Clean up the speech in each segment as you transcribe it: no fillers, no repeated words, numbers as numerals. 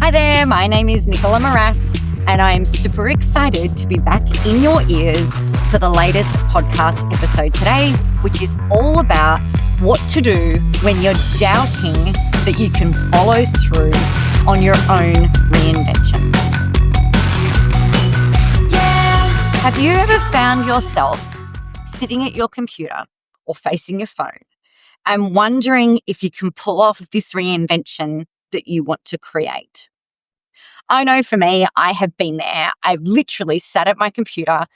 Hi there, my name is Nicola Moras, and I am super excited to be back in your ears for the latest podcast episode today, which is all about what to do when you're doubting that you can follow through on your own reinvention. Yeah. Have you ever found yourself sitting at your computer or facing your phone and wondering if you can pull off this reinvention that you want to create? I know for me, I have been there. I've literally sat at my computer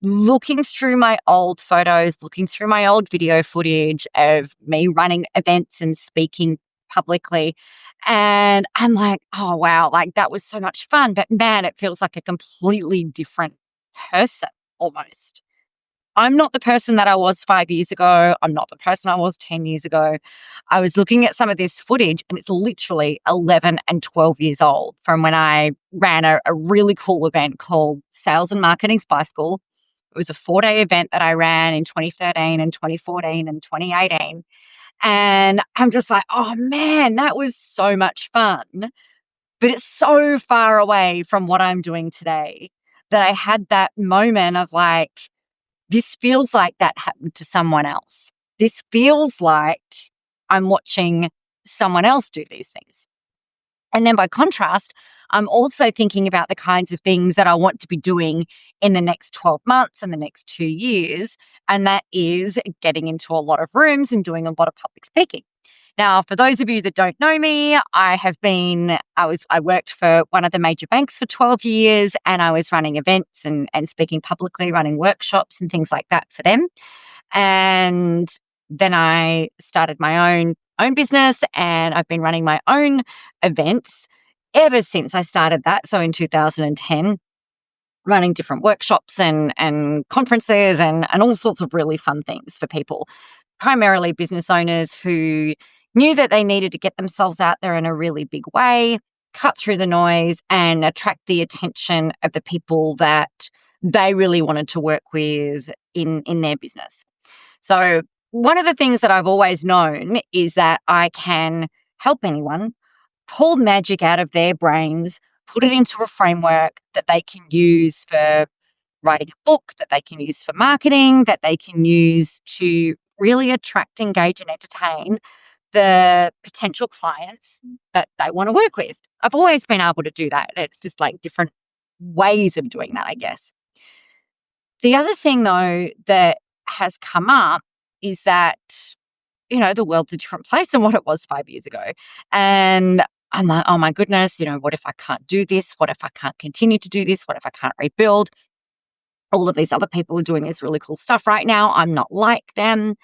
looking through my old photos, looking through my old video footage of me running events and speaking publicly. And I'm like, oh, wow, like that was so much fun. But man, it feels like a completely different person almost. I'm not the person that I was 5 years ago. I'm not the person I was 10 years ago. I was looking at some of this footage and it's literally 11 and 12 years old from when I ran a really cool event called Sales and Marketing Spy School. It was a 4-day event that I ran in 2013 and 2014 and 2018. And I'm just like, oh man, that was so much fun. But it's so far away from what I'm doing today that I had that moment of like, this feels like that happened to someone else. This feels like I'm watching someone else do these things. And then by contrast, I'm also thinking about the kinds of things that I want to be doing in the next 12 months and the next 2 years. And that is getting into a lot of rooms and doing a lot of public speaking. Now, for those of you that don't know me, I worked for one of the major banks for 12 years and I was running events and speaking publicly, running workshops and things like that for them. And then I started my own business and I've been running my own events ever since I started that. So in 2010, running different workshops and conferences and all sorts of really fun things for people, primarily business owners who knew that they needed to get themselves out there in a really big way, cut through the noise and attract the attention of the people that they really wanted to work with in their business. So one of the things that I've always known is that I can help anyone pull magic out of their brains, put it into a framework that they can use for writing a book, that they can use for marketing, that they can use to really attract, engage, and entertain the potential clients that they want to work with. I've always been able to do that. It's just like different ways of doing that, I guess. The other thing, though, that has come up is that, the world's a different place than what it was 5 years ago. And I'm like, oh my goodness, what if I can't do this? What if I can't continue to do this? What if I can't rebuild? All of these other people are doing this really cool stuff right now. I'm not like them.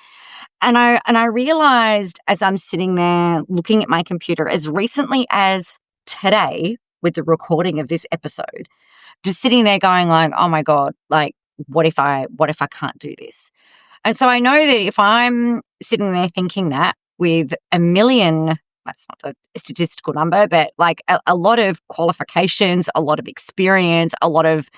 And I realized as I'm sitting there looking at my computer as recently as today with the recording of this episode, just sitting there going like, oh my God, like what if I can't do this? And so I know that if I'm sitting there thinking that with a million, that's not a statistical number, but like a lot of qualifications, a lot of experience, a lot of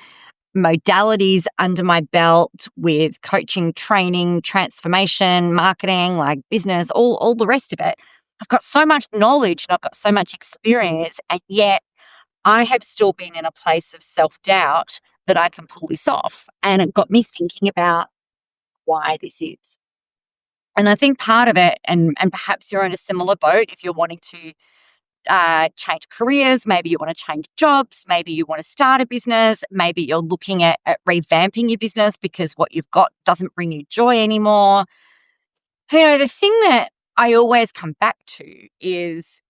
modalities under my belt with coaching, training, transformation, marketing, like business, all the rest of it. I've got so much knowledge and I've got so much experience, and yet I have still been in a place of self-doubt that I can pull this off. And it got me thinking about why this is. And I think part of it, and perhaps you're in a similar boat if you're wanting to change careers, maybe you want to change jobs, maybe you want to start a business, maybe you're looking at revamping your business because what you've got doesn't bring you joy anymore. The thing that I always come back to is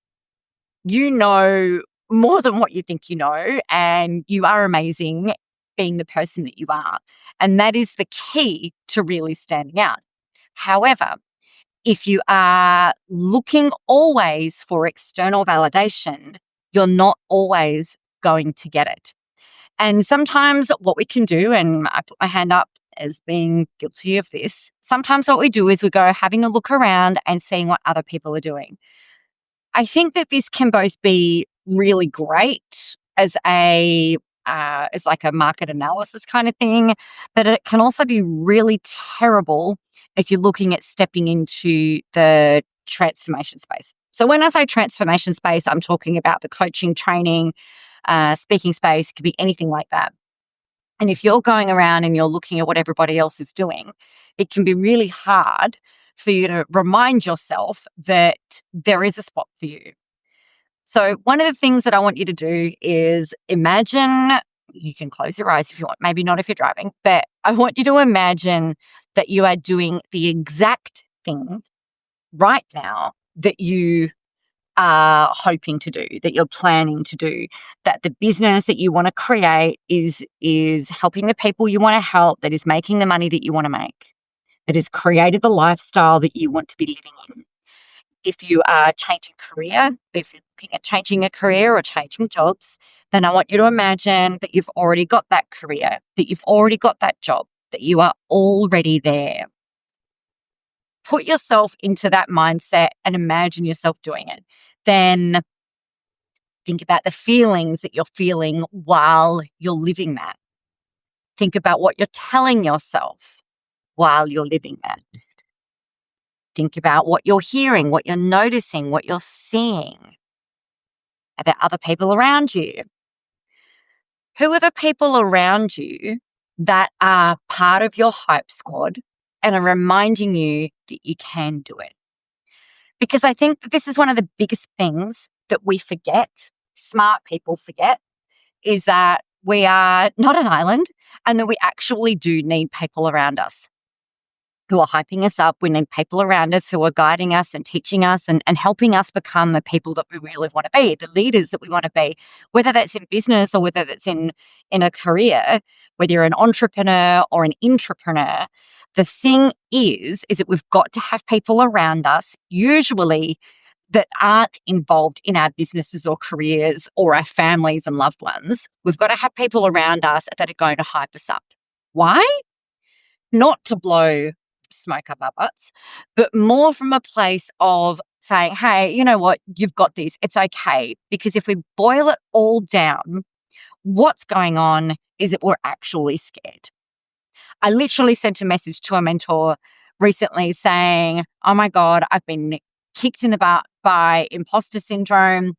more than what you think you know, and you are amazing being the person that you are. And that is the key to really standing out. However, if you are looking always for external validation, you're not always going to get it. And sometimes what we can do, and I put my hand up as being guilty of this, sometimes what we do is we go having a look around and seeing what other people are doing. I think that this can both be really great as like a market analysis kind of thing, but it can also be really terrible if you're looking at stepping into the transformation space. So when I say transformation space, I'm talking about the coaching, training, speaking space. It could be anything like that. And if you're going around and you're looking at what everybody else is doing, it can be really hard for you to remind yourself that there is a spot for you. So one of the things that I want you to do is imagine, you can close your eyes if you want, maybe not if you're driving, but I want you to imagine that you are doing the exact thing right now that you are hoping to do, that you're planning to do, that the business that you want to create is helping the people you want to help, that is making the money that you want to make, that has created the lifestyle that you want to be living in. If you are changing career, if you're looking at changing a career or changing jobs, then I want you to imagine that you've already got that career, that you've already got that job, that you are already there. Put yourself into that mindset and imagine yourself doing it. Then think about the feelings that you're feeling while you're living that. Think about what you're telling yourself while you're living that. Think about what you're hearing, what you're noticing, what you're seeing. Are there other people around you? Who are the people around you that are part of your hype squad and are reminding you that you can do it? Because I think that this is one of the biggest things that we forget, smart people forget, is that we are not an island and that we actually do need people around us who are hyping us up. We need people around us who are guiding us and teaching us and helping us become the people that we really want to be, the leaders that we want to be, whether that's in business or whether that's in a career, whether you're an entrepreneur or an intrapreneur. The thing is that we've got to have people around us, usually that aren't involved in our businesses or careers or our families and loved ones. We've got to have people around us that are going to hype us up. Why? Not to blow smoke up our butts, but more from a place of saying, hey, you know what? You've got this. It's okay. Because if we boil it all down, what's going on is that we're actually scared. I literally sent a message to a mentor recently saying, oh my God, I've been kicked in the butt by imposter syndrome.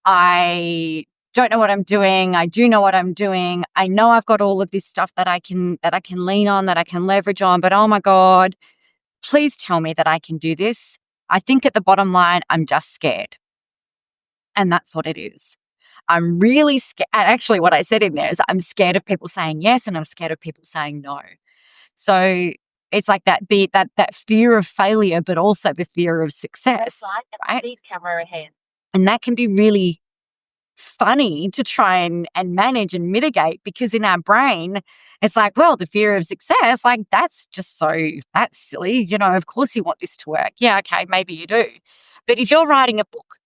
I don't know what I'm doing. I do know what I'm doing. I know I've got all of this stuff that I can lean on, that I can leverage on, but oh my God, please tell me that I can do this. I think at the bottom line, I'm just scared. And that's what it is. I'm really scared. Actually, what I said in there is I'm scared of people saying yes and I'm scared of people saying no. So it's like that fear of failure, but also the fear of success. Right? Speed camera ahead. And that can be really funny to try and manage and mitigate, because in our brain, it's like, well, the fear of success, like that's silly. You know, of course you want this to work. Yeah, okay, maybe you do. But if you're writing a book,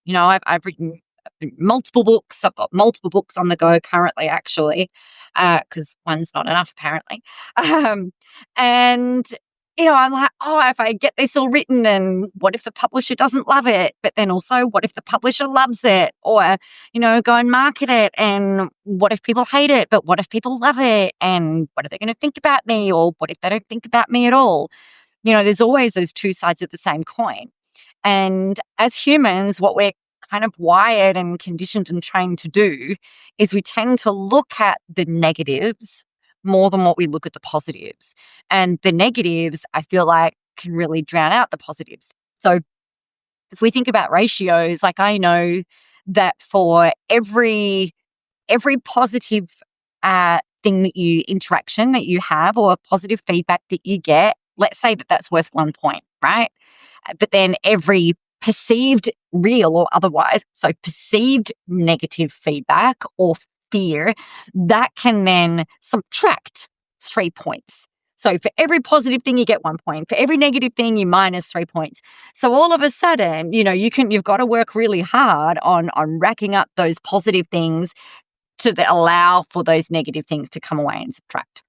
you know, I've written multiple books. I've got multiple books on the go currently, actually, because one's not enough, apparently. And, you know, I'm like, oh, if I get this all written, and what if the publisher doesn't love it? But then also, what if the publisher loves it? Or, you know, go and market it. And what if people hate it? But what if people love it? And what are they going to think about me? Or what if they don't think about me at all? You know, there's always those two sides of the same coin. And as humans, what we're kind of wired and conditioned and trained to do is we tend to look at the negatives more than what we look at the positives. And the negatives, I feel like, can really drown out the positives. So if we think about ratios, like I know that for every positive interaction that you have, or positive feedback that you get, let's say that that's worth 1 point, right? But then every perceived, real or otherwise, so perceived negative feedback or fear, that can then subtract 3 points. So for every positive thing, you get 1 point. For every negative thing, you minus 3 points. So all of a sudden, you know, you've got to work really hard on racking up those positive things to allow for those negative things to come away and subtract.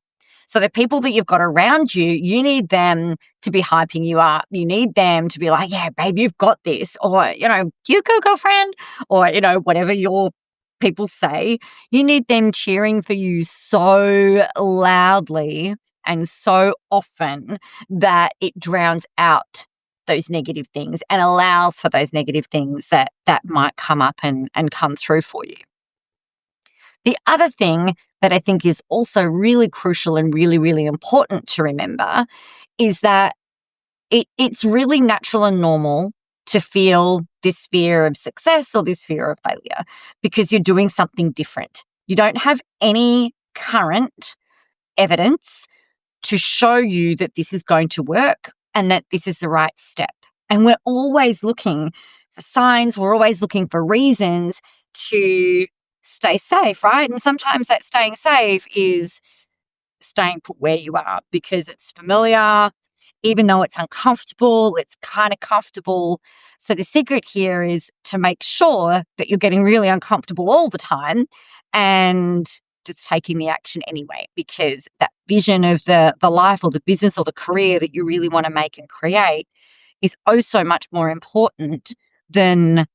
So the people that you've got around you, you need them to be hyping you up. You need them to be like, yeah, babe, you've got this. Or, you know, you go, girlfriend. Or, you know, whatever your people say. You need them cheering for you so loudly and so often that it drowns out those negative things and allows for those negative things that might come up and come through for you. The other thing that I think is also really crucial and really, really important to remember is that it's really natural and normal to feel this fear of success or this fear of failure because you're doing something different. You don't have any current evidence to show you that this is going to work and that this is the right step. And we're always looking for signs, we're always looking for reasons to stay safe, right? And sometimes that staying safe is staying put where you are because it's familiar. Even though it's uncomfortable, it's kind of comfortable. So the secret here is to make sure that you're getting really uncomfortable all the time and just taking the action anyway, because that vision of the life or the business or the career that you really want to make and create is oh so much more important than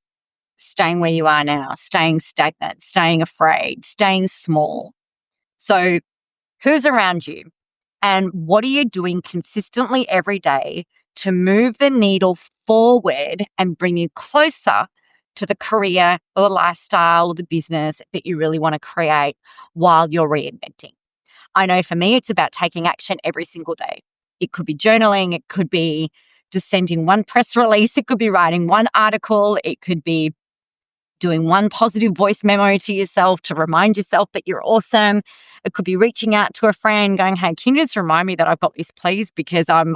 staying where you are now, staying stagnant, staying afraid, staying small. So who's around you? And what are you doing consistently every day to move the needle forward and bring you closer to the career or the lifestyle or the business that you really want to create while you're reinventing? I know for me, it's about taking action every single day. It could be journaling. It could be just sending one press release. It could be writing one article. It could be doing one positive voice memo to yourself to remind yourself that you're awesome. It could be reaching out to a friend going, hey, can you just remind me that I've got this, please? Because I'm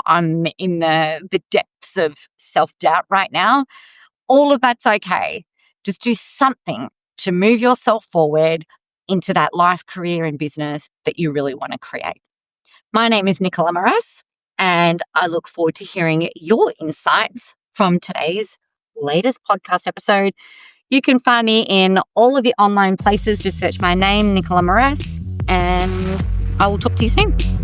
in the depths of self-doubt right now. All of that's okay. Just do something to move yourself forward into that life, career, and business that you really want to create. My name is Nicola Moras, and I look forward to hearing your insights from today's latest podcast episode. You can find me in all of the online places. Just search my name, Nicola Moras, and I will talk to you soon.